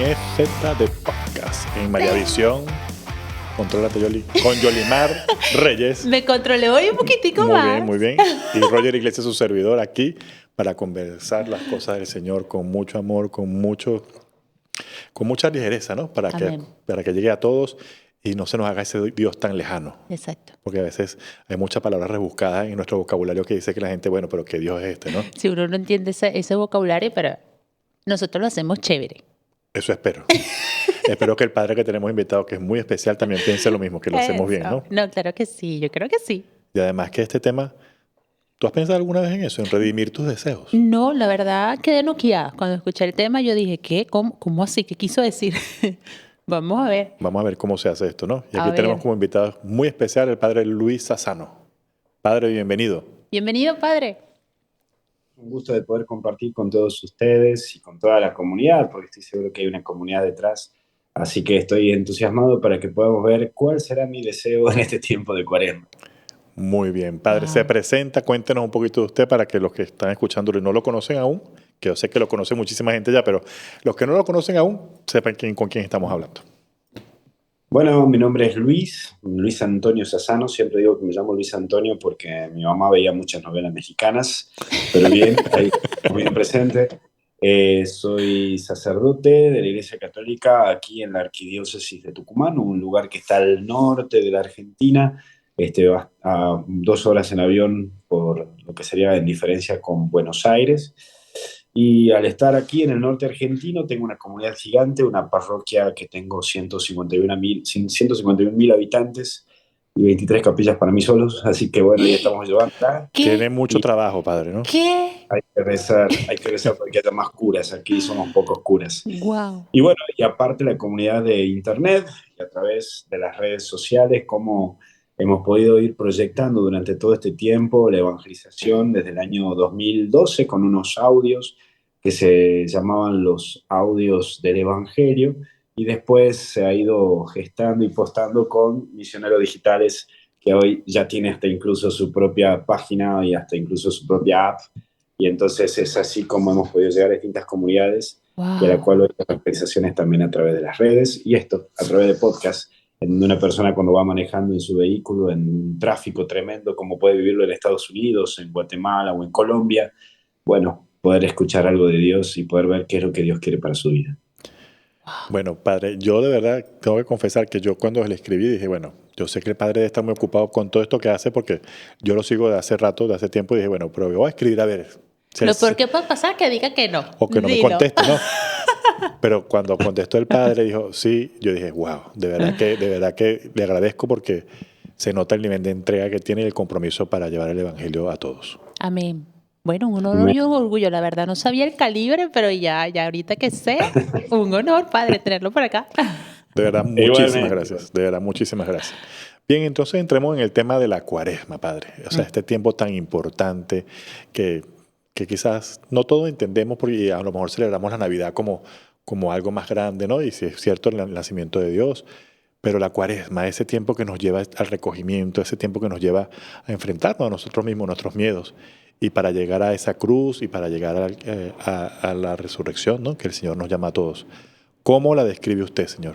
EZ de Podcast en Mayavisión. Contrólate, Yoli, con Yolimar Reyes. Me controlé hoy un poquitico Muy más. bien, muy bien. Y Roger Iglesias, su servidor, aquí para conversar las cosas del Señor con mucho amor, con mucha ligereza, ¿no? Para que llegue a todos y no se nos haga ese Dios tan lejano. Exacto. Porque a veces hay muchas palabras rebuscadas en nuestro vocabulario que dice que la gente, bueno, pero ¿qué Dios es este, no? Si uno no entiende ese vocabulario, pero nosotros lo hacemos chévere. Eso espero. Espero que el padre que tenemos invitado, que es muy especial, también piense lo mismo, que lo hacemos bien, ¿no? No, claro que sí, yo creo que sí. Y además que este tema, ¿tú has pensado alguna vez en eso, en redimir tus deseos? No, la verdad quedé noqueada. Cuando escuché el tema yo dije, ¿qué? ¿Cómo así? ¿Qué quiso decir? Vamos a ver. Vamos a ver cómo se hace esto, ¿no? Y A aquí ver. tenemos como invitado muy especial el padre Luis Sassano. Padre, bienvenido. Bienvenido, padre. Un gusto de poder compartir con todos ustedes y con toda la comunidad, porque estoy seguro que hay una comunidad detrás. Así que estoy entusiasmado para que podamos ver cuál será mi deseo en este tiempo de Cuaresma. Muy bien, padre. Se presenta, cuéntenos un poquito de usted para que los que están escuchándolo y no lo conocen aún, que yo sé que lo conoce muchísima gente ya, pero los que no lo conocen aún, sepan con quién estamos hablando. Bueno, mi nombre es Luis Antonio Sassano. Siempre digo que me llamo Luis Antonio porque mi mamá veía muchas novelas mexicanas, pero bien, ahí bien presente. Soy sacerdote de la Iglesia Católica aquí en la Arquidiócesis de Tucumán, un lugar que está al norte de la Argentina, a 2 horas en avión por lo que sería en diferencia con Buenos Aires. Y al estar aquí en el norte argentino, tengo una comunidad gigante, una parroquia que tengo 151.000 habitantes y 23 capillas para mí solos. Así que bueno, ya estamos llevando. Tiene mucho trabajo, padre, ¿no? ¿Qué? Hay que rezar porque haya más curas. Aquí somos pocos curas. Wow. Y bueno, y aparte la comunidad de internet y a través de las redes sociales, cómo hemos podido ir proyectando durante todo este tiempo la evangelización desde el año 2012 con unos audios que se llamaban los audios del Evangelio y después se ha ido gestando y postando con misioneros digitales que hoy ya tiene hasta incluso su propia página y hasta incluso su propia app. Y entonces es así como hemos podido llegar a distintas comunidades y a la cual hoy las actualizaciones también a través de las redes y esto a través de podcast, en donde una persona cuando va manejando en su vehículo en un tráfico tremendo como puede vivirlo en Estados Unidos, en Guatemala o en Colombia, bueno, poder escuchar algo de Dios y poder ver qué es lo que Dios quiere para su vida. Bueno, padre, yo de verdad tengo que confesar que yo cuando le escribí dije, bueno, yo sé que el padre debe estar muy ocupado con todo esto que hace porque yo lo sigo de hace rato, de hace tiempo y dije, bueno, pero voy a escribir a ver. Lo peor que puede pasar es que diga que no. O que no me conteste, ¿no? Pero cuando contestó el padre, dijo, sí, yo dije, wow, de verdad que le agradezco porque se nota el nivel de entrega que tiene y el compromiso para llevar el evangelio a todos. Amén. Bueno, un honor y un orgullo. La verdad, no sabía el calibre, pero ya ahorita que sé, un honor, padre, tenerlo por acá. De verdad, muchísimas gracias. De verdad, muchísimas gracias. Bien, entonces entremos en el tema de la Cuaresma, padre. O sea, este tiempo tan importante que quizás no todos entendemos porque a lo mejor celebramos la Navidad como algo más grande, ¿no? Y si es cierto el nacimiento de Dios, pero la Cuaresma, ese tiempo que nos lleva al recogimiento, ese tiempo que nos lleva a enfrentarnos a nosotros mismos, nuestros miedos, y para llegar a esa cruz y para llegar a la resurrección, ¿no? Que el Señor nos llama a todos. ¿Cómo la describe usted, Señor?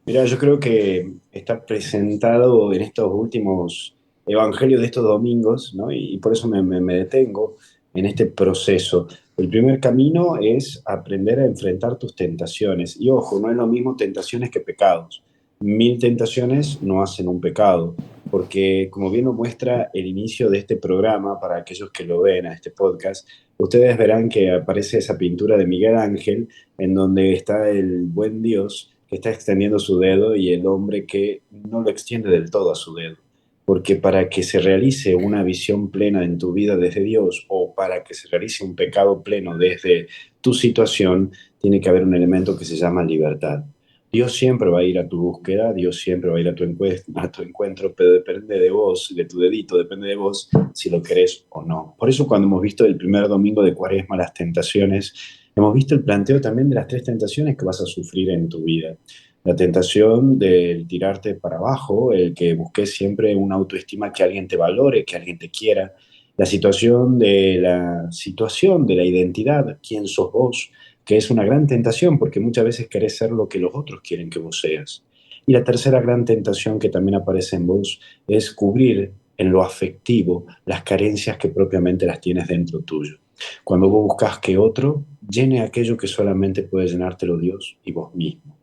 Mira, yo creo que está presentado en estos últimos evangelios de estos domingos, ¿no? Y por eso me detengo en este proceso. El primer camino es aprender a enfrentar tus tentaciones. Y ojo, no es lo mismo tentaciones que pecados. 1000 tentaciones no hacen un pecado, porque como bien lo muestra el inicio de este programa, para aquellos que lo ven a este podcast, ustedes verán que aparece esa pintura de Miguel Ángel, en donde está el buen Dios que está extendiendo su dedo y el hombre que no lo extiende del todo a su dedo. Porque para que se realice una visión plena en tu vida desde Dios o para que se realice un pecado pleno desde tu situación, tiene que haber un elemento que se llama libertad. Dios siempre va a ir a tu búsqueda, Dios siempre va a ir a tu encuentro, pero depende de vos, de tu dedito, depende de vos si lo querés o no. Por eso cuando hemos visto el primer domingo de Cuaresma, las tentaciones, hemos visto el planteo también de las 3 tentaciones que vas a sufrir en tu vida. La tentación del tirarte para abajo, el que busques siempre una autoestima que alguien te valore, que alguien te quiera. La situación de la identidad, quién sos vos, que es una gran tentación porque muchas veces querés ser lo que los otros quieren que vos seas. Y la tercera gran tentación que también aparece en vos es cubrir en lo afectivo las carencias que propiamente las tienes dentro tuyo. Cuando vos buscas que otro llene aquello que solamente puede llenártelo Dios y vos mismo.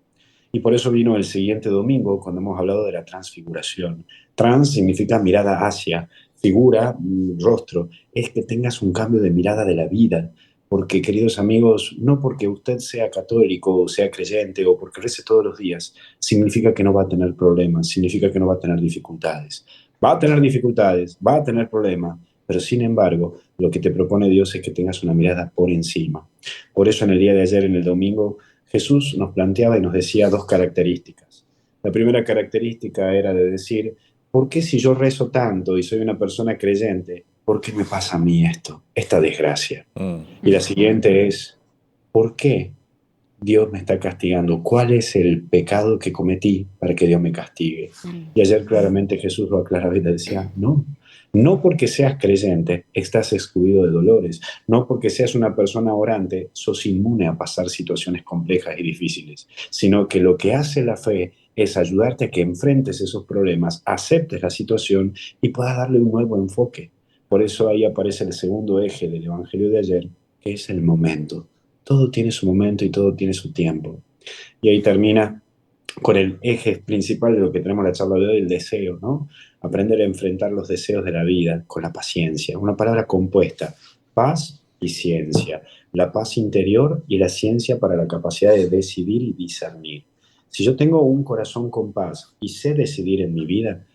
Y por eso vino el siguiente domingo cuando hemos hablado de la transfiguración. Trans significa mirada hacia, figura, rostro. Es que tengas un cambio de mirada de la vida. Porque, queridos amigos, no porque usted sea católico o sea creyente o porque rece todos los días, significa que no va a tener problemas, significa que no va a tener dificultades. Va a tener dificultades, va a tener problemas, pero sin embargo, lo que te propone Dios es que tengas una mirada por encima. Por eso en el día de ayer, en el domingo, Jesús nos planteaba y nos decía dos características. La primera característica era de decir, ¿por qué si yo rezo tanto y soy una persona creyente, por qué me pasa a mí esto, esta desgracia? Y la siguiente es, ¿por qué Dios me está castigando? ¿Cuál es el pecado que cometí para que Dios me castigue? Y ayer claramente Jesús lo aclaraba y le decía, no porque seas creyente estás excluido de dolores, no porque seas una persona orante sos inmune a pasar situaciones complejas y difíciles, sino que lo que hace la fe es ayudarte a que enfrentes esos problemas, aceptes la situación y puedas darle un nuevo enfoque. Por eso ahí aparece el segundo eje del Evangelio de ayer, que es el momento. Todo tiene su momento y todo tiene su tiempo. Y ahí termina con el eje principal de lo que tenemos la charla de hoy, el deseo, ¿no? Aprender a enfrentar los deseos de la vida con la paciencia. Una palabra compuesta, paz y ciencia. La paz interior y la ciencia para la capacidad de decidir y discernir. Si yo tengo un corazón con paz y sé decidir en mi vida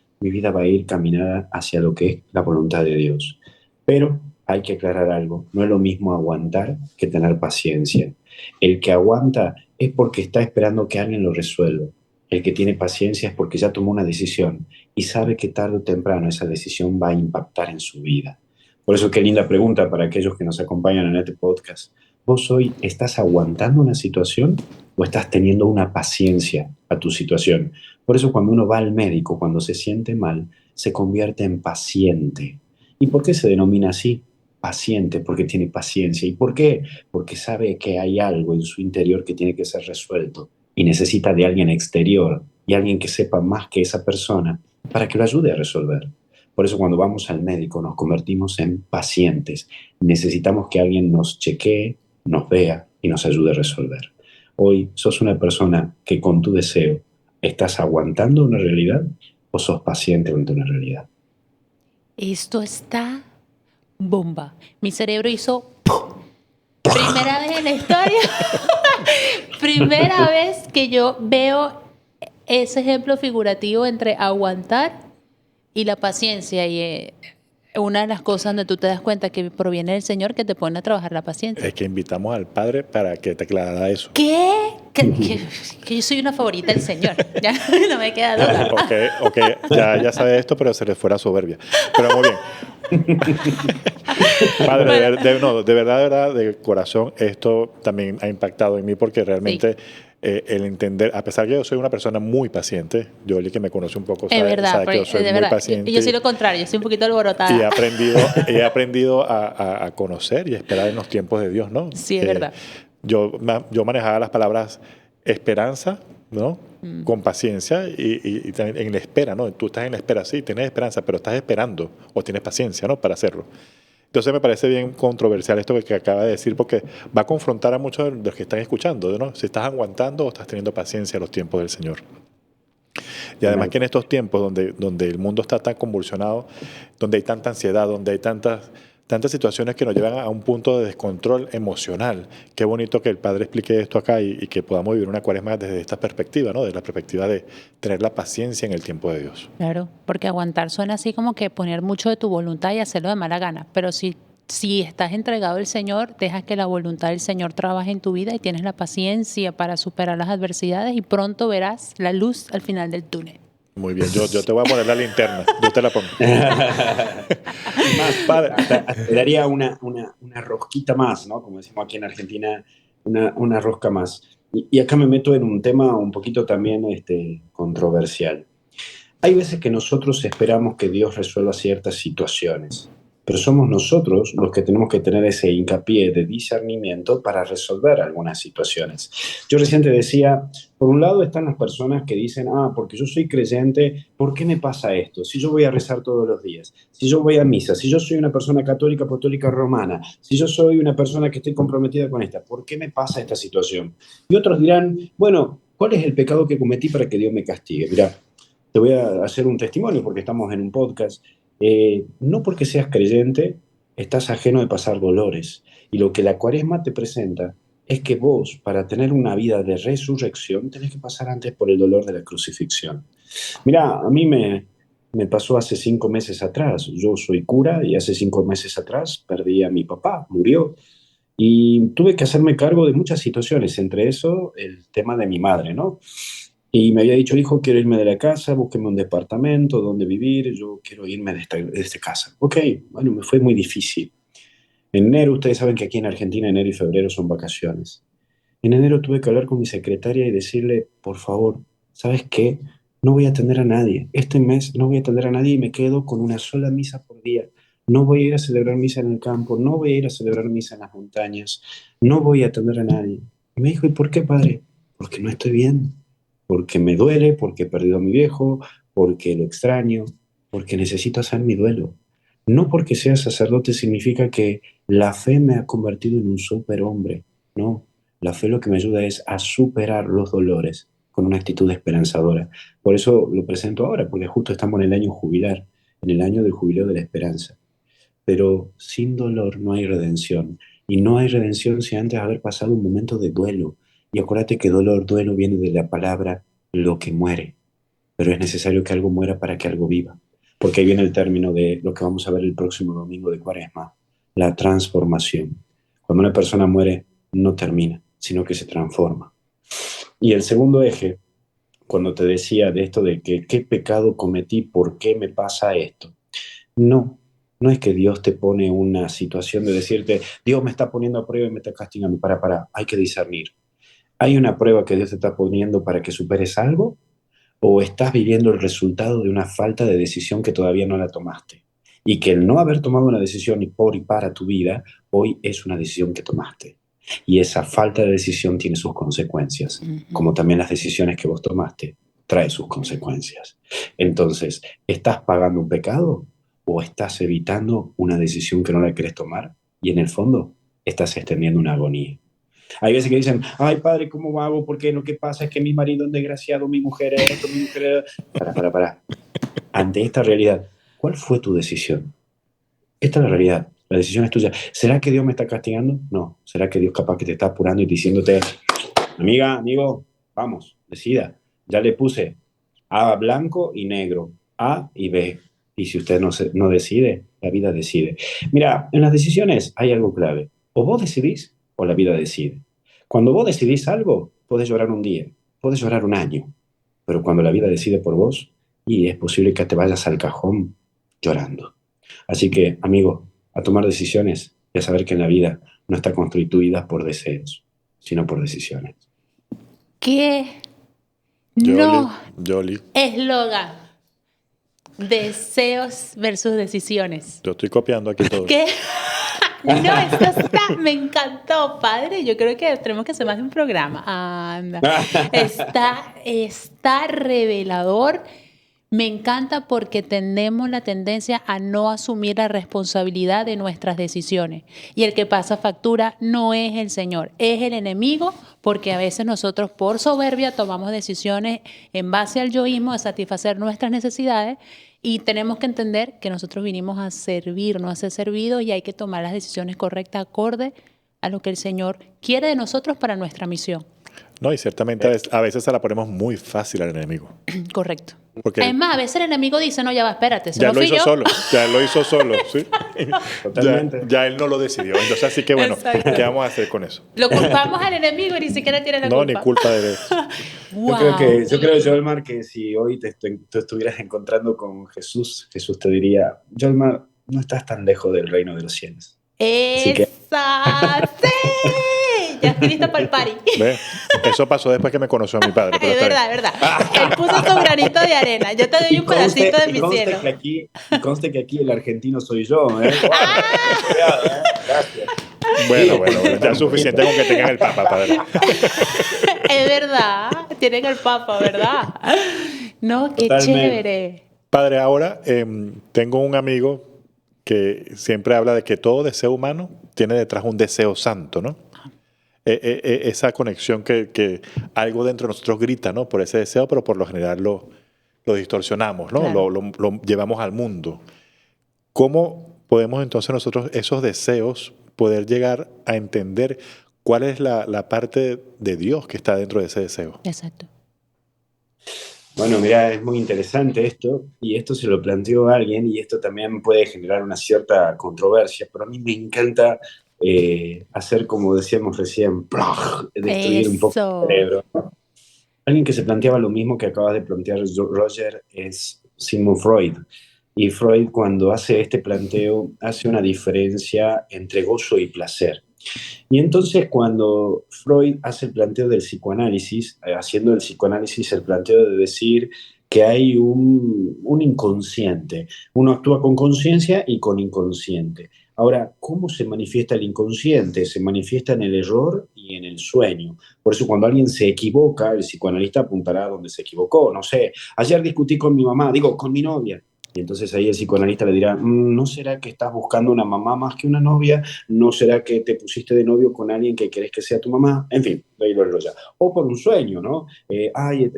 va a ir caminada hacia lo que es la voluntad de Dios. Pero hay que aclarar algo, no es lo mismo aguantar que tener paciencia. El que aguanta es porque está esperando que alguien lo resuelva. El que tiene paciencia es porque ya tomó una decisión y sabe que tarde o temprano esa decisión va a impactar en su vida. Por eso qué linda pregunta para aquellos que nos acompañan en este podcast. ¿Vos hoy estás aguantando una situación o estás teniendo una paciencia a tu situación? Por eso cuando uno va al médico, cuando se siente mal, se convierte en paciente. ¿Y por qué se denomina así? Paciente, porque tiene paciencia. ¿Y por qué? Porque sabe que hay algo en su interior que tiene que ser resuelto y necesita de alguien exterior y alguien que sepa más que esa persona para que lo ayude a resolver. Por eso cuando vamos al médico nos convertimos en pacientes. Necesitamos que alguien nos chequee, nos vea y nos ayude a resolver. Hoy sos una persona que con tu deseo estás aguantando una realidad o sos paciente ante una realidad. Esto está bomba. Mi cerebro hizo primera vez en la historia. Primera vez que yo veo ese ejemplo figurativo entre aguantar y la paciencia. Y una de las cosas donde tú te das cuenta que proviene del Señor que te pone a trabajar la paciencia. Es que invitamos al Padre para que te aclarara eso. ¿Qué? Que yo soy una favorita del Señor. Ya no me queda duda. Ok, ya sabe esto, pero se le fuera soberbia. Pero muy bien. Padre, de verdad, de corazón, esto también ha impactado en mí porque realmente el entender, a pesar que yo soy una persona muy paciente, Yoli que me conoce un poco sabe que yo soy muy paciente. Yo soy lo contrario, yo soy un poquito alborotada. Y he aprendido a conocer y esperar en los tiempos de Dios, ¿no? Sí, es verdad. Yo manejaba las palabras esperanza, ¿no? Con paciencia y también en la espera, ¿no? Tú estás en la espera, sí, tienes esperanza, pero estás esperando o tienes paciencia, ¿no? Para hacerlo. Entonces me parece bien controversial esto que acaba de decir porque va a confrontar a muchos de los que están escuchando, ¿no? Si estás aguantando o estás teniendo paciencia a los tiempos del Señor. Y además que en estos tiempos donde el mundo está tan convulsionado, donde hay tanta ansiedad, donde hay tantas situaciones que nos llevan a un punto de descontrol emocional. Qué bonito que el Padre explique esto acá y que podamos vivir una cuaresma desde esta perspectiva, ¿no? Desde la perspectiva de tener la paciencia en el tiempo de Dios. Claro, porque aguantar suena así como que poner mucho de tu voluntad y hacerlo de mala gana, pero si estás entregado al Señor, dejas que la voluntad del Señor trabaje en tu vida y tienes la paciencia para superar las adversidades y pronto verás la luz al final del túnel. Muy bien, yo te voy a poner la linterna, yo te la pongo. Más, padre, te daría una rosquita más, ¿no? Como decimos aquí en Argentina, una rosca más. Y acá me meto en un tema un poquito también controversial. Hay veces que nosotros esperamos que Dios resuelva ciertas situaciones, pero somos nosotros los que tenemos que tener ese hincapié de discernimiento para resolver algunas situaciones. Yo recién te decía, por un lado están las personas que dicen, porque yo soy creyente, ¿por qué me pasa esto? Si yo voy a rezar todos los días, si yo voy a misa, si yo soy una persona católica, apostólica, romana, si yo soy una persona que estoy comprometida con esta, ¿por qué me pasa esta situación? Y otros dirán, bueno, ¿cuál es el pecado que cometí para que Dios me castigue? Mira, te voy a hacer un testimonio porque estamos en un podcast. No porque seas creyente estás ajeno de pasar dolores. Y lo que la Cuaresma te presenta es que vos, para tener una vida de resurrección, tenés que pasar antes por el dolor de la crucifixión. Mira, a mí me pasó hace 5 meses atrás. Yo soy cura y hace 5 meses atrás perdí a mi papá, murió. Y tuve que hacerme cargo de muchas situaciones, entre eso el tema de mi madre, ¿no? Y me había dicho, hijo, quiero irme de la casa, búsqueme un departamento donde vivir, yo quiero irme de esta casa. Ok, bueno, me fue muy difícil. En enero, ustedes saben que aquí en Argentina enero y febrero son vacaciones. En enero tuve que hablar con mi secretaria y decirle, por favor, ¿sabes qué? No voy a atender a nadie. Este mes no voy a atender a nadie y me quedo con una sola misa por día. No voy a ir a celebrar misa en el campo, no voy a ir a celebrar misa en las montañas, no voy a atender a nadie. Y me dijo, ¿y por qué, padre? Porque no estoy bien, porque me duele, porque he perdido a mi viejo, porque lo extraño, porque necesito hacer mi duelo. No porque sea sacerdote significa que la fe me ha convertido en un superhombre, no. La fe lo que me ayuda es a superar los dolores con una actitud esperanzadora. Por eso lo presento ahora, porque justo estamos en el año jubilar, en el año del jubileo de la esperanza. Pero sin dolor no hay redención. Y no hay redención sin antes haber pasado un momento de duelo. Y acuérdate que dolor, duelo viene de la palabra lo que muere. Pero es necesario que algo muera para que algo viva. Porque ahí viene el término de lo que vamos a ver el próximo domingo de Cuaresma, la transformación. Cuando una persona muere, no termina, sino que se transforma. Y el segundo eje, cuando te decía de esto de que qué pecado cometí, por qué me pasa esto. No, no es que Dios te pone una situación de decirte, Dios me está poniendo a prueba y me está castigando. Para, hay que discernir. ¿Hay una prueba que Dios te está poniendo para que superes algo? ¿O estás viviendo el resultado de una falta de decisión que todavía no la tomaste? Y que el no haber tomado una decisión por y para tu vida, hoy es una decisión que tomaste. Y esa falta de decisión tiene sus consecuencias, como también las decisiones que vos tomaste traen sus consecuencias. Entonces, ¿estás pagando un pecado o estás evitando una decisión que no la querés tomar? Y en el fondo, estás extendiendo una agonía. Hay veces que dicen, ay padre, ¿cómo hago? Porque lo que pasa es que mi marido es desgraciado, mi mujer es esto, mi mujer es... Para. Ante esta realidad, ¿cuál fue tu decisión? Esta es la realidad, la decisión es tuya. ¿Será que Dios me está castigando? No. ¿Será que Dios capaz que te está apurando y diciéndote, amiga, amigo, vamos, decida? Ya le puse A blanco y negro, A y B. Y si usted no decide, la vida decide. Mira, en las decisiones hay algo clave. O vos decidís o la vida decide. Cuando vos decidís algo, podés llorar un día, podés llorar un año. Pero cuando la vida decide por vos, y es posible que te vayas al cajón llorando. Así que, amigo, a tomar decisiones y a saber que en la vida no está constituida por deseos, sino por decisiones. ¿Qué? No. Jolly. Eslogan. Deseos versus decisiones. Yo estoy copiando aquí todo. ¿Qué? No, esto está, me encantó, padre. Yo creo que tenemos que hacer más de un programa. Anda. Está revelador. Me encanta porque tenemos la tendencia a no asumir la responsabilidad de nuestras decisiones. Y el que pasa factura no es el Señor, es el enemigo, porque a veces nosotros por soberbia tomamos decisiones en base al yoísmo, a satisfacer nuestras necesidades, y tenemos que entender que nosotros vinimos a servir, no a ser servidos, y hay que tomar las decisiones correctas acorde a lo que el Señor quiere de nosotros para nuestra misión. No, y ciertamente a veces se la ponemos muy fácil al enemigo. Correcto. Porque además, a veces el enemigo dice, no, ya va, espérate, ya lo hizo solo, ¿sí? Totalmente. Ya él no lo decidió. Entonces, así que bueno, exacto. ¿Qué vamos a hacer con eso? Lo culpamos al enemigo y ni siquiera tiene la culpa. No, ni culpa de él. Wow. Yo creo, Jolmar, que si hoy te estuvieras encontrando con Jesús, Jesús te diría, Jolmar, no estás tan lejos del reino de los cielos. ¡Esa! ¡Sí! ya estoy lista para el party. ¿Ves? Eso pasó después que me conoció mi padre. Pero Es está verdad, bien. es verdad. Él puso su granito de arena. Yo te doy un pedacito de mi cielo. Y conste que aquí el argentino soy yo, ¿eh? Cuidado, ¿eh? Gracias. Bueno, ya es suficiente con que tengan el Papa, padre. Es verdad, tienen el Papa, ¿verdad? No, qué Totalmente. chévere. Padre, ahora tengo un amigo que siempre habla de que todo deseo humano tiene detrás un deseo santo, ¿no? Esa conexión que algo dentro de nosotros grita, ¿no? Por ese deseo, pero por lo general lo distorsionamos, ¿no? Claro. Lo llevamos al mundo. ¿Cómo podemos entonces nosotros esos deseos poder llegar a entender cuál es la parte de Dios que está dentro de ese deseo? Exacto. Bueno, mira, es muy interesante esto, y esto se lo planteó alguien, y esto también puede generar una cierta controversia, pero a mí me encanta hacer, como decíamos recién, ¡plaj! Destruir un poco el Eso. cerebro. Alguien que se planteaba lo mismo que acabas de plantear, Roger, es Sigmund Freud. Y Freud, cuando hace este planteo, hace una diferencia entre gozo y placer. Y entonces cuando Freud hace el planteo del psicoanálisis, haciendo el psicoanálisis el planteo de decir que hay un inconsciente, uno actúa con conciencia y con inconsciente. Ahora, ¿cómo se manifiesta el inconsciente? Se manifiesta en el error y en el sueño. Por eso cuando alguien se equivoca, el psicoanalista apuntará a donde se equivocó. No sé, ayer discutí con mi mamá, digo, con mi novia. Y entonces ahí el psicoanalista le dirá, ¿no será que estás buscando una mamá más que una novia? ¿No será que te pusiste de novio con alguien que querés que sea tu mamá? En fin, ahí lo ya. O por un sueño, ¿no? He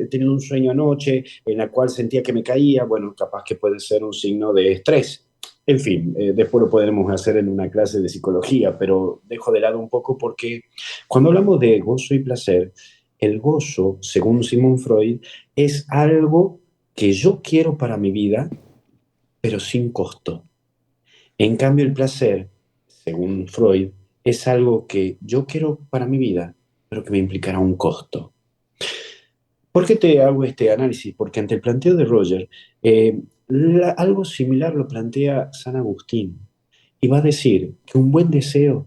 tenido un sueño anoche en el cual sentía que me caía. Bueno, capaz que puede ser un signo de estrés. En fin, después lo podremos hacer en una clase de psicología, pero dejo de lado un poco porque cuando hablamos de gozo y placer, el gozo, según Sigmund Freud, es algo que yo quiero para mi vida, pero sin costo. En cambio, el placer, según Freud, es algo que yo quiero para mi vida, pero que me implicará un costo. ¿Por qué te hago este análisis? Porque ante el planteo de Roger, algo similar lo plantea San Agustín. Y va a decir que un buen deseo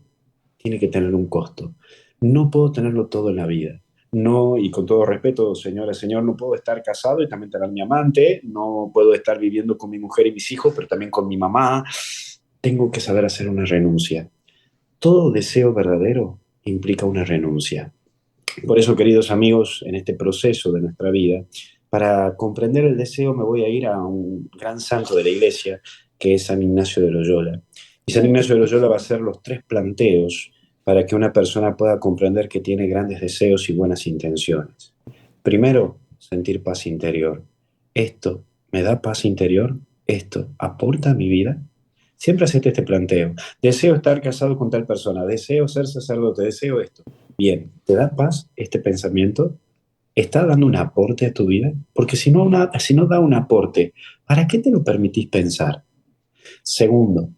tiene que tener un costo. No puedo tenerlo todo en la vida. No, y con todo respeto, señora, señor, no puedo estar casado y también tener mi amante, no puedo estar viviendo con mi mujer y mis hijos, pero también con mi mamá. Tengo que saber hacer una renuncia. Todo deseo verdadero implica una renuncia. Por eso, queridos amigos, en este proceso de nuestra vida, para comprender el deseo me voy a ir a un gran santo de la iglesia, que es San Ignacio de Loyola. Y San Ignacio de Loyola va a hacer los 3 planteos para que una persona pueda comprender que tiene grandes deseos y buenas intenciones. Primero, sentir paz interior. ¿Esto me da paz interior? ¿Esto aporta a mi vida? Siempre hacete este planteo. Deseo estar casado con tal persona, deseo ser sacerdote, deseo esto. Bien, ¿te da paz este pensamiento? ¿Está dando un aporte a tu vida? Porque si no da un aporte, ¿para qué te lo permitís pensar? Segundo,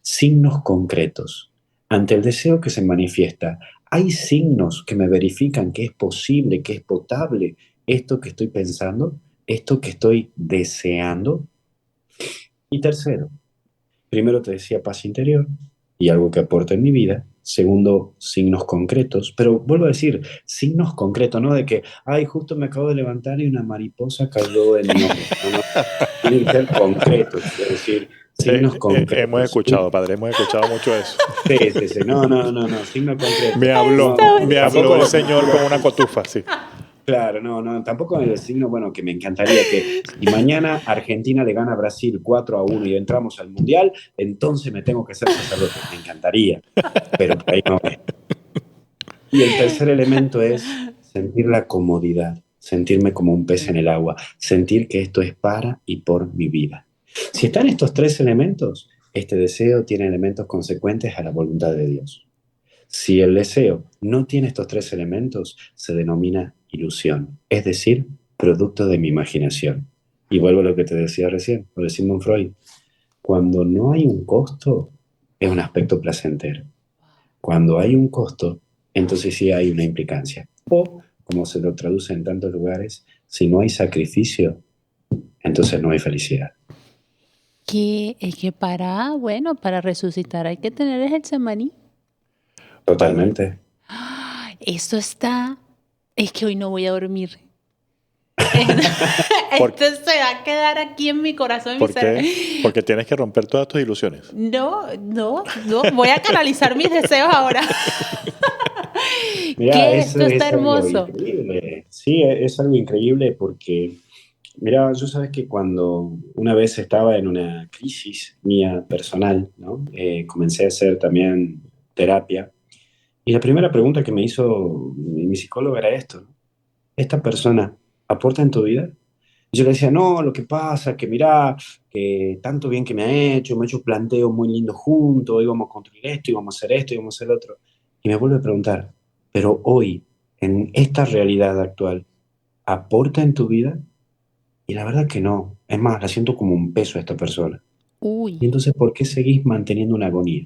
signos concretos. Ante el deseo que se manifiesta, ¿hay signos que me verifican que es posible, que es potable esto que estoy pensando, esto que estoy deseando? Y tercero, primero te decía paz interior y algo que aporta en mi vida. Segundo, signos concretos. Pero vuelvo a decir, signos concretos, no de que, ay, justo me acabo de levantar y una mariposa cayó en mi hombro. No, no. Tienen que ser concretos, es decir, signos concretos. Hemos escuchado, padre, hemos escuchado mucho eso. Sí. No, signos concretos. Me habló tampoco el Señor con una cotufa, sí. Claro, no, tampoco el signo, bueno, que me encantaría que si mañana Argentina le gana a Brasil 4-1 y entramos al Mundial, entonces me tengo que ser sacerdote. Me encantaría, pero por ahí no es. Y el tercer elemento es sentir la comodidad, sentirme como un pez en el agua, sentir que esto es para y por mi vida. Si están estos 3 elementos, este deseo tiene elementos consecuentes a la voluntad de Dios. Si el deseo no tiene estos 3 elementos, se denomina ilusión, es decir, producto de mi imaginación. Y vuelvo a lo que te decía recién, lo de Sigmund Freud. Cuando no hay un costo, es un aspecto placentero. Cuando hay un costo, entonces sí hay una implicancia. O, como se lo traduce en tantos lugares, si no hay sacrificio, entonces no hay felicidad. Es que para resucitar hay que tener el Getsemaní. Totalmente. Esto está, es que hoy no voy a dormir. ¿Por, Esto se va a quedar aquí en mi corazón, en mi ¿por cerebro. qué? Porque tienes que romper todas tus ilusiones. No, voy a canalizar mis deseos ahora. Mira, Que eso esto está es algo hermoso. increíble. Sí, es algo increíble porque, mira, yo sabes que cuando una vez estaba en una crisis mía personal, ¿no? Comencé a hacer también terapia. Y la primera pregunta que me hizo mi psicólogo era esto, ¿no? ¿Esta persona aporta en tu vida? Y yo le decía, no, lo que pasa, que mirá, que tanto bien que me ha hecho planteos muy lindos juntos, íbamos a construir esto, íbamos a hacer esto, íbamos a hacer lo otro. Y me vuelve a preguntar, pero hoy, en esta realidad actual, ¿aporta en tu vida? Y la verdad que no. Es más, la siento como un peso a esta persona. Y Uy, entonces, ¿por qué seguís manteniendo una agonía?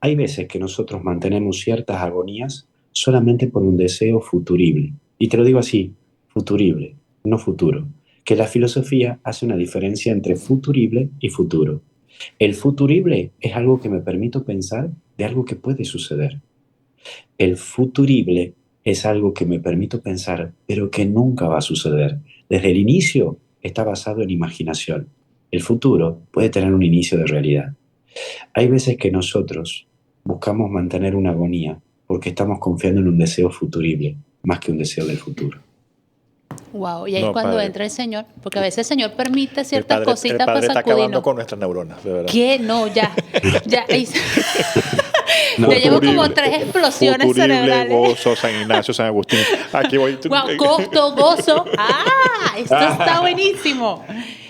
Hay veces que nosotros mantenemos ciertas agonías solamente por un deseo futurible. Y te lo digo así, futurible, no futuro. Que la filosofía hace una diferencia entre futurible y futuro. El futurible es algo que me permito pensar de algo que puede suceder. El futurible es algo que me permito pensar, pero que nunca va a suceder. Desde el inicio está basado en imaginación. El futuro puede tener un inicio de realidad. Hay veces que nosotros buscamos mantener una agonía porque estamos confiando en un deseo futurible más que un deseo del futuro. wow. Y ahí es No, cuando padre. entra el Señor, porque a veces el Señor permite ciertas El cositas para padre está acabando sacudirnos. con nuestras neuronas, de verdad. ¿Qué? No, ya. Ahí No, ya llevo como Futurible, 3 explosiones futurible, cerebrales. gozo, San Ignacio, San Agustín. Aquí voy. Wow, costo, gozo. ¡Ah! Esto está buenísimo.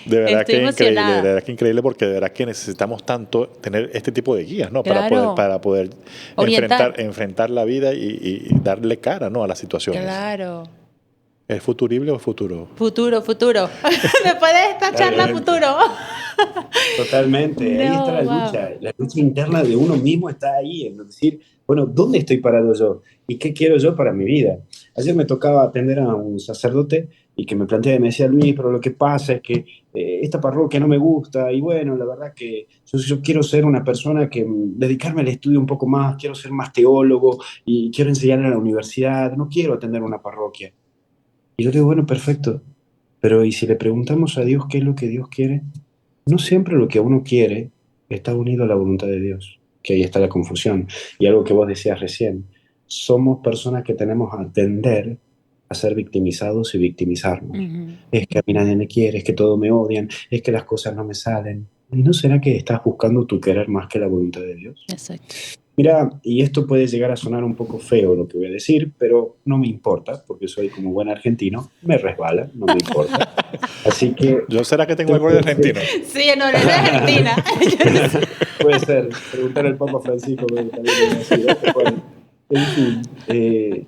De verdad Estoy que increíble, de emocionada. verdad que increíble porque de verdad que necesitamos tanto tener este tipo de guías, ¿no? Claro. Para poder Orientar. enfrentar la vida y darle cara, ¿no? A las situaciones. Claro. ¿Es futurible o futuro? Futuro, futuro. Después de esta charla, totalmente, futuro. totalmente. Ahí está No, wow. la lucha interna de uno mismo está ahí, en decir, bueno, ¿dónde estoy parado yo? ¿Y qué quiero yo para mi vida? Ayer me tocaba atender a un sacerdote y que me planteaba y me decía, Luis, pero lo que pasa es que esta parroquia no me gusta y bueno, la verdad que yo quiero ser una persona que dedicarme al estudio un poco más, quiero ser más teólogo y quiero enseñar en la universidad, no quiero atender una parroquia. Y yo digo, bueno, perfecto, pero ¿y si le preguntamos a Dios qué es lo que Dios quiere? No siempre lo que uno quiere está unido a la voluntad de Dios, que ahí está la confusión. Y algo que vos decías recién, somos personas que tenemos a tender a ser victimizados y victimizarnos. Ujú. Es que a mí nadie me quiere, es que todos me odian, es que las cosas no me salen. ¿Y no será que estás buscando tu querer más que la voluntad de Dios? Exacto. Mira, y esto puede llegar a sonar un poco feo lo que voy a decir, pero no me importa, porque soy como buen argentino, me resbala, no me importa. Así que ¿Yo será que tengo tengo algo que de decir, argentino? Sí, no, eres de Argentina. puede ser, preguntar al Papa Francisco, que también le voy a decir, ¿no? Bueno, en fin,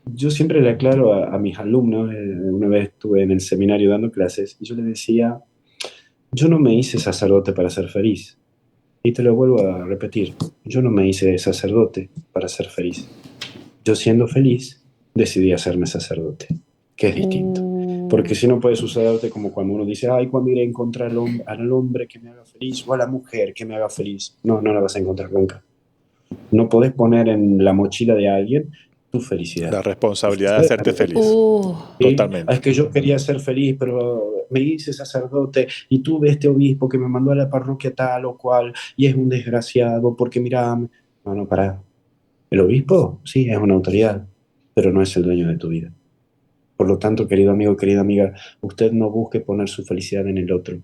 yo siempre le aclaro a mis alumnos, una vez estuve en el seminario dando clases, y yo les decía, yo no me hice sacerdote para ser feliz. Y te lo vuelvo a repetir, yo no me hice sacerdote para ser feliz. Yo siendo feliz, decidí hacerme sacerdote, que es distinto. Porque si no puede sucederte como cuando uno dice, ay, cuando iré a encontrar al hombre que me haga feliz o a la mujer que me haga feliz. No, no la vas a encontrar nunca. No podés poner en la mochila de alguien tu felicidad. La responsabilidad de Ustedes hacerte también. feliz. Sí, es Totalmente. que yo quería ser feliz, pero me hice sacerdote y tuve este obispo que me mandó a la parroquia tal o cual y es un desgraciado porque mira, no, no, para. El obispo, sí, es una autoridad, pero no es el dueño de tu vida. Por lo tanto, querido amigo, querida amiga, usted no busque poner su felicidad en el otro.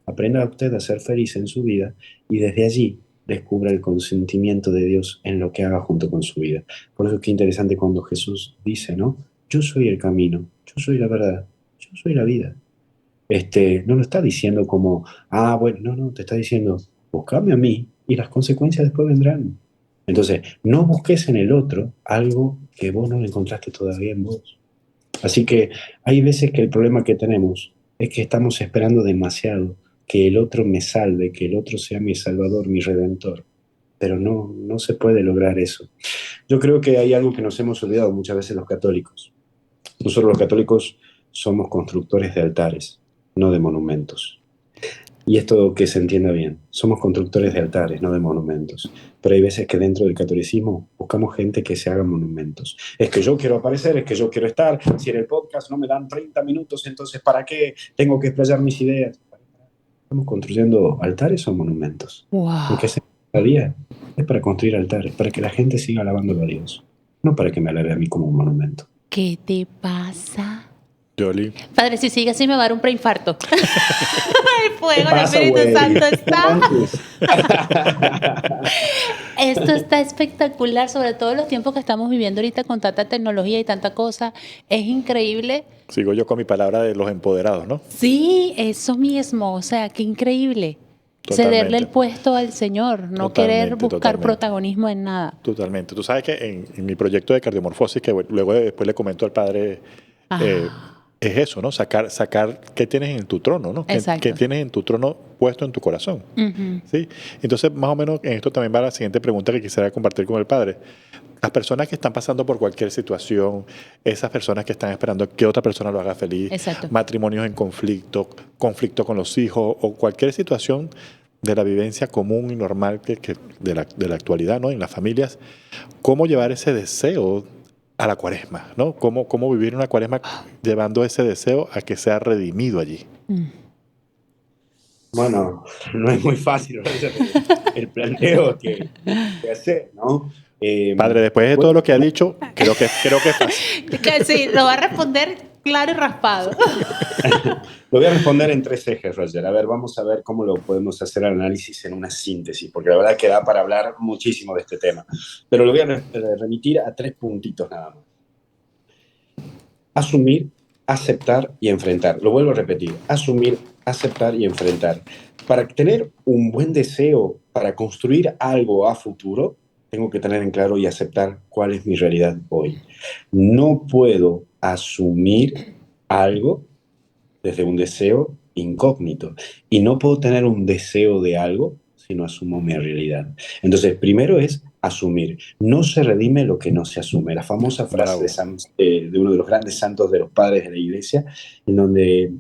Aprenda usted a ser feliz en su vida y desde allí descubra el consentimiento de Dios en lo que haga junto con su vida. Por eso es que interesante cuando Jesús dice, ¿no? Yo soy el camino, yo soy la verdad, yo soy la vida. No lo está diciendo como, ah, bueno, no, no, te está diciendo, buscame a mí y las consecuencias después vendrán. Entonces, no busques en el otro algo que vos no encontraste todavía en vos. Así que hay veces que el problema que tenemos es que estamos esperando demasiado que el otro me salve, que el otro sea mi salvador, mi redentor. Pero no, no se puede lograr eso. Yo creo que hay algo que nos hemos olvidado muchas veces los católicos. Nosotros los católicos somos constructores de altares, no de monumentos. Y esto que se entienda bien, somos constructores de altares, no de monumentos. Pero hay veces que dentro del catolicismo buscamos gente que se haga monumentos. Es que yo quiero aparecer, es que yo quiero estar. Si en el podcast no me dan 30 minutos, entonces ¿para qué tengo que explayar mis ideas? Estamos construyendo altares o monumentos. Lo que Wow. hacemos cada día es para construir altares, para que la gente siga alabándolo a Dios, no para que me alabe a mí como un monumento. ¿Qué te pasa? Yoli, Padre, si sigue así me va a dar un preinfarto. El ¿Qué fuego del pasa, Espíritu güey? Santo No está. manches. Esto está espectacular, sobre todo en los tiempos que estamos viviendo ahorita con tanta tecnología y tanta cosa. Es increíble. sigo yo con mi palabra de los empoderados, ¿no? Sí, eso mismo. O sea, qué increíble. Cederle el Totalmente. puesto al Señor, no querer Totalmente, buscar totalmente. protagonismo en nada. Totalmente. Tú sabes que en mi proyecto de cardiomorfosis, que luego después le comento al padre, eh, Ah, es eso, ¿no? Sacar qué tienes en tu trono, ¿no? ¿Qué exacto. tienes en tu trono puesto en tu corazón? Ujú. ¿Sí? Entonces, más o menos en esto también va la siguiente pregunta que quisiera compartir con el padre. Las personas que están pasando por cualquier situación, esas personas que están esperando que otra persona lo haga feliz, Exacto. matrimonios en conflicto, conflicto con los hijos o cualquier situación de la vivencia común y normal de la actualidad, ¿no? En las familias, ¿cómo llevar ese deseo a la cuaresma, ¿no? ¿Cómo vivir una cuaresma llevando ese deseo a que sea redimido allí? Mm. Bueno, no es muy fácil, ¿no? El planteo que hace, ¿no? Padre, después de todo Bueno, lo que ha dicho, creo que es fácil. Que sí, lo va a responder claro y raspado. lo voy a responder en 3 ejes, Roger. A ver, vamos a ver cómo lo podemos hacer el análisis en una síntesis, porque la verdad que da para hablar muchísimo de este tema. Pero lo voy a remitir a 3 puntitos nada más. Asumir, aceptar y enfrentar. Lo vuelvo a repetir. Asumir, aceptar y enfrentar. Para tener un buen deseo, para construir algo a futuro, tengo que tener en claro y aceptar cuál es mi realidad hoy. No puedo asumir algo desde un deseo incógnito. Y no puedo tener un deseo de algo si no asumo mi realidad. Entonces, primero es asumir. No se redime lo que no se asume. La famosa frase Bravo. de uno de los grandes santos de los padres de la iglesia, en donde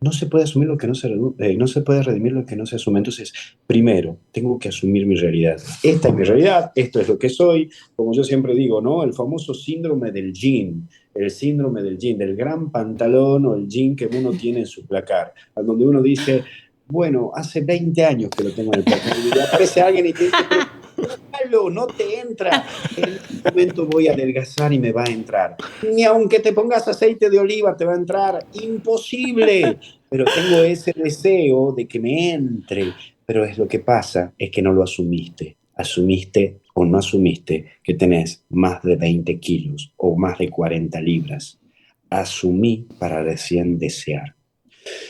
no se puede asumir lo que no se puede redimir lo que no se asume. Entonces, primero, tengo que asumir mi realidad. Esta es mi realidad, esto es lo que soy. Como yo siempre digo, ¿no? El famoso síndrome del jean, el síndrome del jean, del gran pantalón o el jean que uno tiene en su placar, donde uno dice, bueno, hace 20 años que lo tengo en el placar, y aparece alguien y te dice, pero malo, no te entra. En este momento voy a adelgazar y me va a entrar. Ni aunque te pongas aceite de oliva te va a entrar. Imposible. Pero tengo ese deseo de que me entre. Pero es lo que pasa, es que no lo asumiste. Asumiste o no asumiste que tenés más de 20 kilos o más de 40 libras. Asumí para recién desear.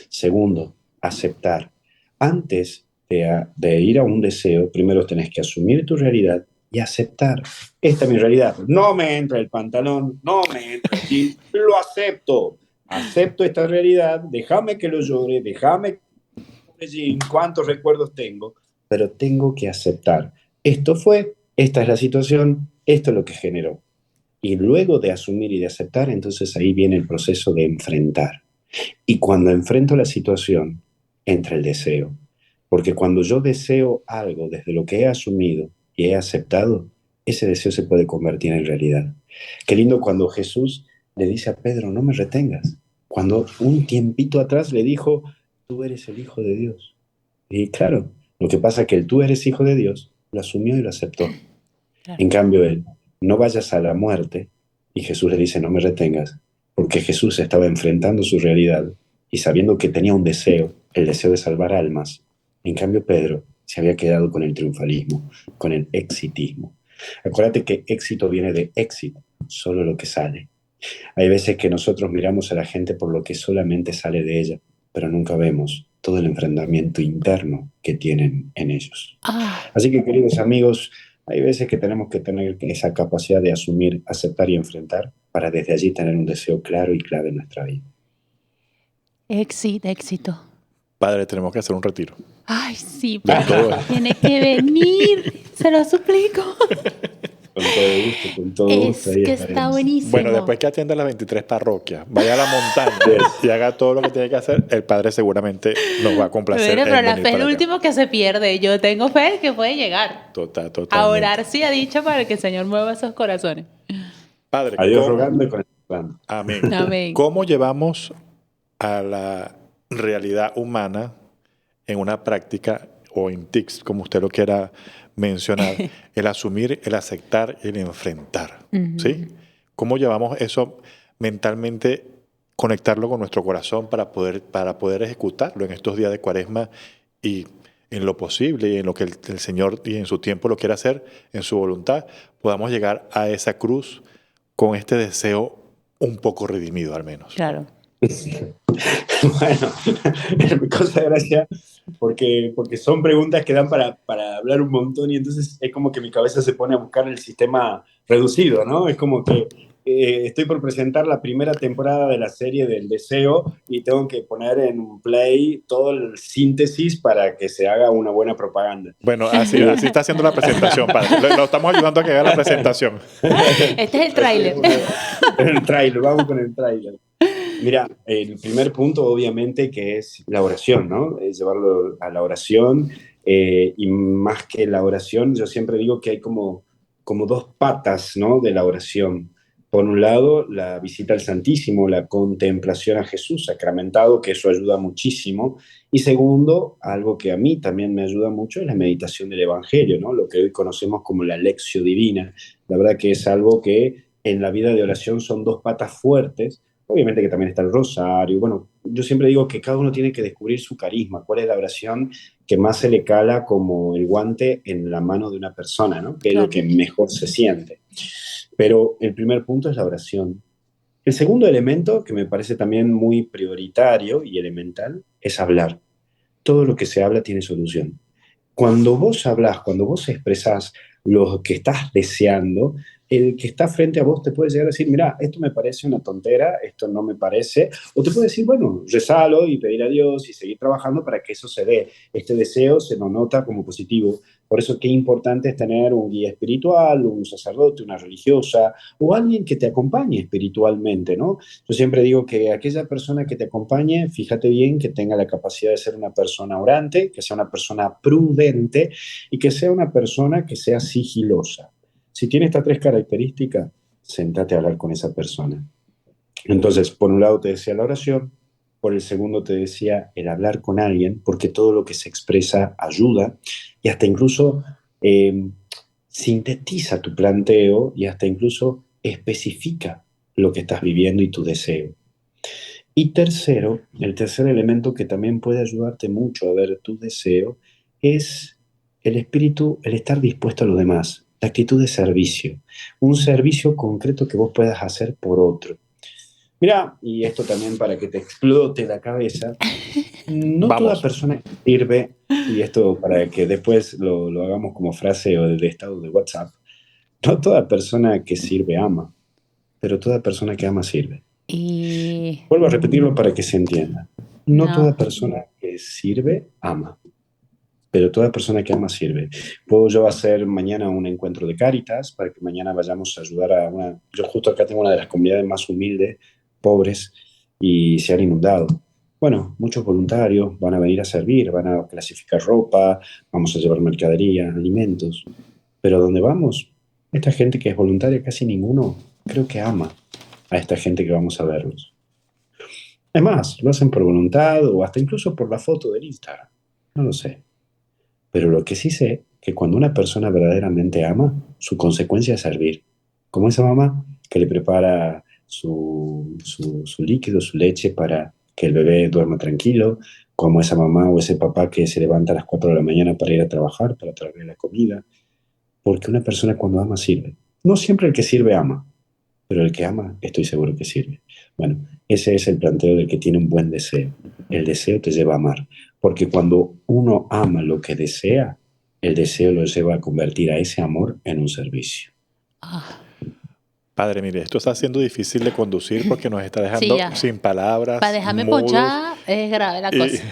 Segundo, aceptar. Antes de ir a un deseo, primero tenés que asumir tu realidad y aceptar. Esta es mi realidad. No me entra el pantalón, no me entra el jean, lo acepto. Acepto esta realidad, déjame que lo llore, déjame que el jean, cuántos recuerdos tengo, pero tengo que aceptar. Esto fue, esta es la situación, esto es lo que generó. Y luego de asumir y de aceptar, entonces ahí viene el proceso de enfrentar. Y cuando enfrento la situación, entra el deseo. Porque cuando yo deseo algo desde lo que he asumido y he aceptado, ese deseo se puede convertir en realidad. Qué lindo cuando Jesús le dice a Pedro, no me retengas. Cuando un tiempito atrás le dijo, tú eres el Hijo de Dios. Y claro, lo que pasa es que el tú eres Hijo de Dios lo asumió y lo aceptó. Claro. En cambio, él, no vayas a la muerte. Y Jesús le dice, no me retengas, porque Jesús estaba enfrentando su realidad y sabiendo que tenía un deseo, el deseo de salvar almas. En cambio, Pedro se había quedado con el triunfalismo, con el exitismo. Acuérdate que éxito viene de éxito, solo lo que sale. Hay veces que nosotros miramos a la gente por lo que solamente sale de ella, pero nunca vemos todo el enfrentamiento interno que tienen en ellos. Ah, Así que, queridos amigos, hay veces que tenemos que tener esa capacidad de asumir, aceptar y enfrentar para desde allí tener un deseo claro y clave en nuestra vida. éxito. Padre, tenemos que hacer un retiro. Ay, sí, De padre. todo. Tiene que venir. Se lo suplico. Con con todo gusto, Es ahí que está estaremos. buenísimo. Bueno, después que atienda las 23 parroquias, vaya a la montaña y haga todo lo que tiene que hacer, el Padre seguramente nos va a complacer Bueno, pero en la venir fe es para lo acá. último que se pierde. Yo tengo fe que puede llegar. A Totalmente. orar sí ha dicho para que el Señor mueva esos corazones. Padre, A Dios rogando y con el rogando. amén. Amén. ¿Cómo llevamos a la realidad humana en una práctica o en tics, como usted lo quiera mencionar, el asumir, el aceptar y el enfrentar? ¿Sí? ¿Cómo llevamos eso mentalmente, conectarlo con nuestro corazón para poder ejecutarlo en estos días de Cuaresma y en lo posible y en lo que el Señor y en su tiempo lo quiera hacer, en su voluntad, podamos llegar a esa cruz con este deseo un poco redimido al menos? Claro. Bueno, me causa gracia porque son preguntas que dan para hablar un montón y entonces es como que mi cabeza se pone a buscar el sistema reducido, ¿no? Es como que estoy por presentar la primera temporada de la serie del deseo y tengo que poner en un play todo el síntesis para que se haga una buena propaganda. Bueno, así está haciendo la presentación, padre. Lo estamos ayudando a que haga la presentación. Este es el tráiler. El tráiler, vamos con el tráiler. Mira, el primer punto obviamente que es la oración, ¿no? Es llevarlo a la oración y más que la oración, yo siempre digo que hay como dos patas, ¿no? De la oración. Por un lado, la visita al Santísimo, la contemplación a Jesús sacramentado, que eso ayuda muchísimo. Y segundo, algo que a mí también me ayuda mucho es la meditación del Evangelio, ¿no? Lo que hoy conocemos como la lección divina. La verdad que es algo que en la vida de oración son dos patas fuertes. Obviamente que también está el rosario. Bueno, yo siempre digo que cada uno tiene que descubrir su carisma, cuál es la oración que más se le cala como el guante en la mano de una persona, ¿no? Que es lo Claro. que mejor se siente. Pero el primer punto es la oración. El segundo elemento, que me parece también muy prioritario y elemental, es hablar. Todo lo que se habla tiene solución. Cuando vos hablas, cuando vos expresás lo que estás deseando, el que está frente a vos te puede llegar a decir, mira, esto me parece una tontera, esto no me parece, o te puede decir, bueno, rezalo y pedir a Dios y seguir trabajando para que eso se dé. Este deseo se lo nota como positivo. Por eso qué importante es tener un guía espiritual, un sacerdote, una religiosa o alguien que te acompañe espiritualmente, ¿no? Yo siempre digo que aquella persona que te acompañe, fíjate bien que tenga la capacidad de ser una persona orante, que sea una persona prudente y que sea una persona que sea sigilosa. Si tiene estas tres características, sentate a hablar con esa persona. Entonces, por un lado te decía la oración, por el segundo te decía el hablar con alguien, porque todo lo que se expresa ayuda y hasta incluso sintetiza tu planteo y hasta incluso especifica lo que estás viviendo y tu deseo. Y tercero, el tercer elemento que también puede ayudarte mucho a ver tu deseo es el espíritu, el estar dispuesto a lo demás, la actitud de servicio, un servicio concreto que vos puedas hacer por otro. Mira, y esto también para que te explote la cabeza, no toda Vamos. persona que sirve, y esto para que después lo hagamos como frase o de estado de WhatsApp, no toda persona que sirve ama, pero toda persona que ama sirve. Y Vuelvo a repetirlo para que se entienda. No no. toda persona que sirve ama, pero toda persona que ama sirve. Puedo yo hacer mañana un encuentro de Cáritas para que mañana vayamos a ayudar a una... Yo justo acá tengo una de las comunidades más humildes, pobres, y se han inundado. Bueno, muchos voluntarios van a venir a servir, van a clasificar ropa, vamos a llevar mercadería, alimentos. Pero ¿dónde vamos? Esta gente que es voluntaria, casi ninguno creo que ama a esta gente que vamos a verlos. Es más, lo hacen por voluntad o hasta incluso por la foto del Instagram. No lo sé. Pero lo que sí sé que cuando una persona verdaderamente ama, su consecuencia es servir. Como esa mamá que le prepara su líquido, su leche para que el bebé duerma tranquilo, como esa mamá o ese papá que se levanta a las 4 de la mañana para ir a trabajar, para traerle la comida. Porque una persona cuando ama sirve. No siempre el que sirve ama, pero el que ama estoy seguro que sirve. Bueno, ese es el planteo del que tiene un buen deseo. El deseo te lleva a amar, porque cuando uno ama lo que desea, el deseo lo lleva a convertir a ese amor en un servicio. Ah, Padre, mire, esto está siendo difícil de conducir porque nos está Sí, dejando ya. sin palabras, Para dejarme mudos, ponchar es grave la y, cosa.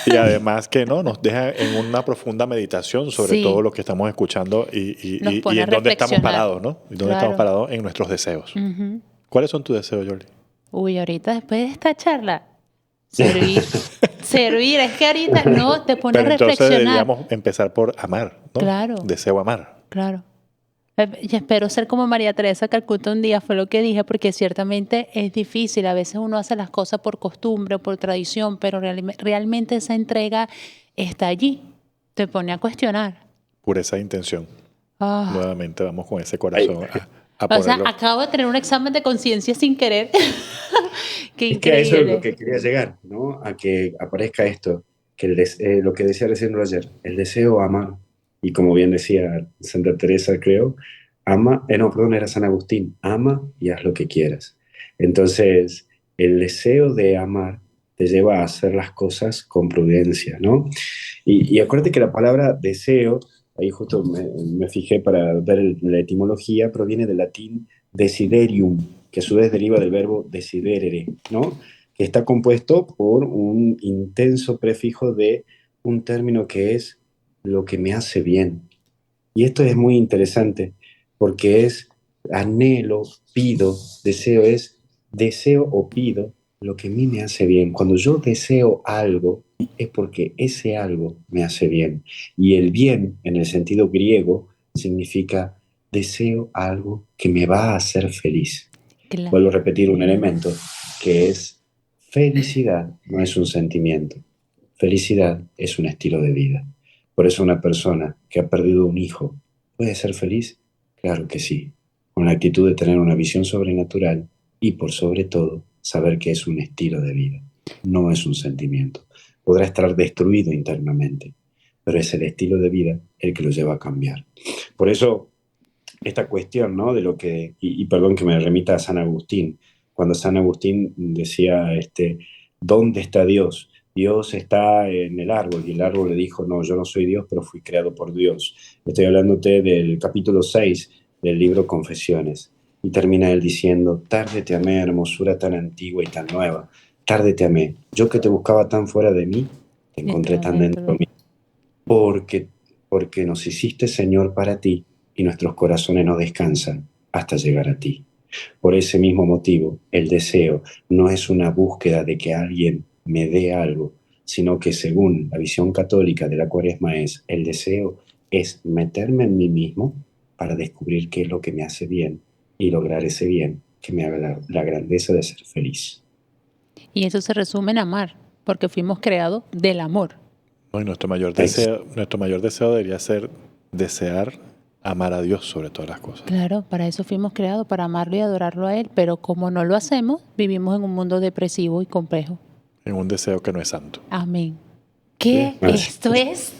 y además que no, nos deja en una profunda meditación sobre todo Sí, lo que estamos escuchando nos y pone a en dónde estamos reflexionar. parados, ¿no? Y dónde estamos Claro. parados en nuestros deseos. Ujú. ¿Cuáles son tus deseos, Jordi? Uy, ahorita después de esta charla, servir. Servir, es que ahorita no te pone a Pero entonces reflexionar. deberíamos empezar por amar, ¿no? Claro, Deseo amar. claro. Y espero ser como María Teresa Calcuta un día, fue lo que dije, porque ciertamente es difícil. A veces uno hace las cosas por costumbre o por tradición, pero realmente esa entrega está allí. Te pone a cuestionar. Pureza de intención. Ah, Nuevamente vamos con ese Ay, corazón a o sea, ponerlo. acabo de tener un examen de conciencia sin querer. Qué es que a eso es lo increíble. que quería llegar, ¿no? A que aparezca esto, que lo que decía recién ayer, el deseo amar, y como bien decía Santa Teresa, creo, ama, no, perdón, era San Agustín, ama y haz lo que quieras. Entonces, el deseo de amar te lleva a hacer las cosas con prudencia, ¿no? Y acuérdate que la palabra deseo, ahí justo me fijé para ver la etimología, proviene del latín desiderium, que a su vez deriva del verbo desiderere, ¿no? Que está compuesto por un intenso prefijo de un término que es lo que me hace bien. Y esto es muy interesante porque es anhelo, pido, deseo es deseo o pido lo que a mí me hace bien. Cuando yo deseo algo es porque ese algo me hace bien. Y el bien en el sentido griego significa deseo algo que me va a hacer feliz. Claro. Vuelvo a repetir un elemento que es felicidad, no es un sentimiento. Felicidad es un estilo de vida. Por eso una persona que ha perdido un hijo puede ser feliz. Claro que sí, con la actitud de tener una visión sobrenatural y por sobre todo saber que es un estilo de vida, no es un sentimiento. Podrá estar destruido internamente, pero es el estilo de vida el que lo lleva a cambiar. Por eso esta cuestión, ¿no? De lo que, y perdón que me remita a San Agustín, cuando San Agustín decía, ¿dónde está Dios? Dios está en el árbol, y el árbol le dijo, no, yo no soy Dios, pero fui creado por Dios. Estoy hablándote del capítulo 6 del libro Confesiones. Y termina él diciendo, tarde te amé, hermosura tan antigua y tan nueva. Tarde te amé. Yo que te buscaba tan fuera de mí, te encontré Está tan dentro dentro. de mí. Porque, porque nos hiciste Señor para ti y nuestros corazones no descansan hasta llegar a ti. Por ese mismo motivo, el deseo no es una búsqueda de que alguien me dé algo, sino que según la visión católica de la Cuaresma el deseo es meterme en mí mismo para descubrir qué es lo que me hace bien y lograr ese bien que me haga la grandeza de ser feliz. Y eso se resume en amar, porque fuimos creados del amor. No, y Ex- nuestro mayor deseo debería ser desear amar a Dios sobre todas las cosas. Claro, para eso fuimos creados, para amarlo y adorarlo a Él, pero como no lo hacemos, vivimos en un mundo depresivo y complejo. En un deseo que no es santo. Amén. ¿Qué? Así Esto es...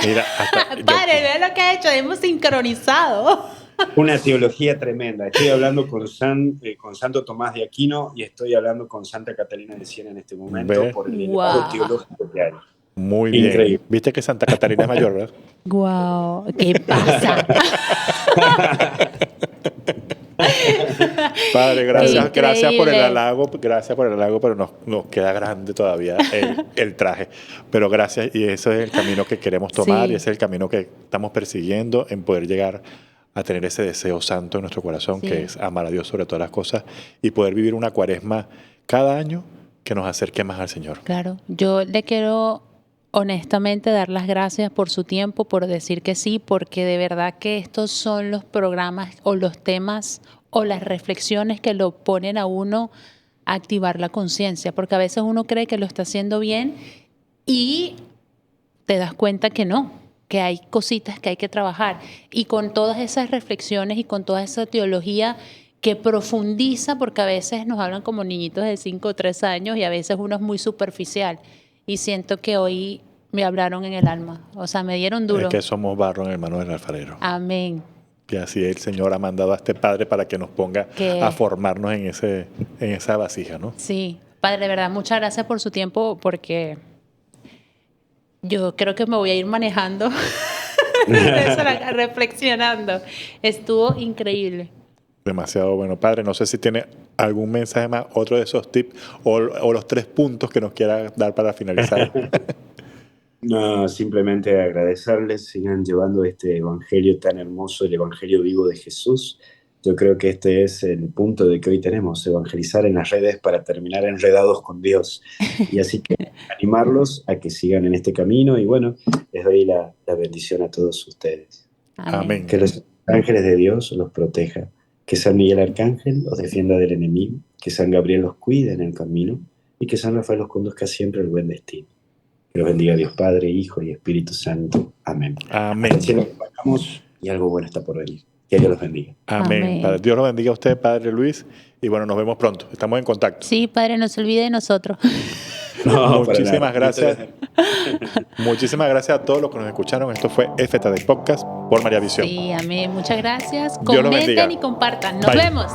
Mira, hasta Padre, ve lo que ha hecho, hemos sincronizado. Una teología tremenda. Estoy hablando con Santo Tomás de Aquino y estoy hablando con Santa Catalina de Siena en este momento ve por el elevado Wow, teológico que hay. muy bien. Increíble. Viste que Santa Catarina es mayor, ¿verdad? wow, ¿qué pasa? Padre, Qué gracias por el increíble. halago, pero nos queda grande todavía el traje. Pero gracias, y ese es el camino que queremos tomar, Sí. y ese es el camino que estamos persiguiendo en poder llegar a tener ese deseo santo en nuestro corazón, Sí. que es amar a Dios sobre todas las cosas, y poder vivir una cuaresma cada año que nos acerque más al Señor. Claro, yo le quiero honestamente dar las gracias por su tiempo, por decir que sí, porque de verdad que estos son los programas o los temas o las reflexiones que lo ponen a uno a activar la conciencia, porque a veces uno cree que lo está haciendo bien y te das cuenta que no, que hay cositas que hay que trabajar. Y con todas esas reflexiones y con toda esa teología que profundiza, porque a veces nos hablan como niñitos de 5 o 3 años y a veces uno es muy superficial. Y siento que hoy me hablaron en el alma, o sea, me dieron Es duro. que somos barro en el mano del alfarero. Amén. Y así el Señor ha mandado a este Padre para que nos ponga Que- a formarnos en esa vasija, ¿no? Sí, Padre, de verdad, muchas gracias por su tiempo, porque yo creo que me voy a ir manejando, reflexionando. Estuvo increíble. Demasiado bueno. Padre, no sé si tiene algún mensaje más, otro de esos tips o los 3 puntos que nos quiera dar para finalizar. No, simplemente agradecerles, sigan llevando este evangelio tan hermoso, el evangelio vivo de Jesús. Yo creo que este es el punto de que hoy tenemos, evangelizar en las redes para terminar enredados con Dios. Y así que animarlos a que sigan en este camino y bueno, les doy la bendición a todos ustedes. Amén. Que los ángeles de Dios los proteja, que San Miguel Arcángel los defienda del enemigo, que San Gabriel los cuide en el camino y que San Rafael los conduzca siempre al buen destino. Que los bendiga Dios Padre, Hijo y Espíritu Santo. Amén. Amén. Al cielo bajamos y algo bueno está por venir. Que Dios los bendiga. Amén. Amén. Padre, Dios los bendiga a usted, Padre Luis. Y bueno, nos vemos pronto. Estamos en contacto. Sí, Padre, no se olvide de nosotros. No, Muchísimas gracias. Muchísimas gracias a todos los que nos escucharon. Esto fue FTD Podcast por María Visión. Sí, amén. Muchas gracias. Dios los bendiga. Comenten y compartan. Nos Bye. vemos.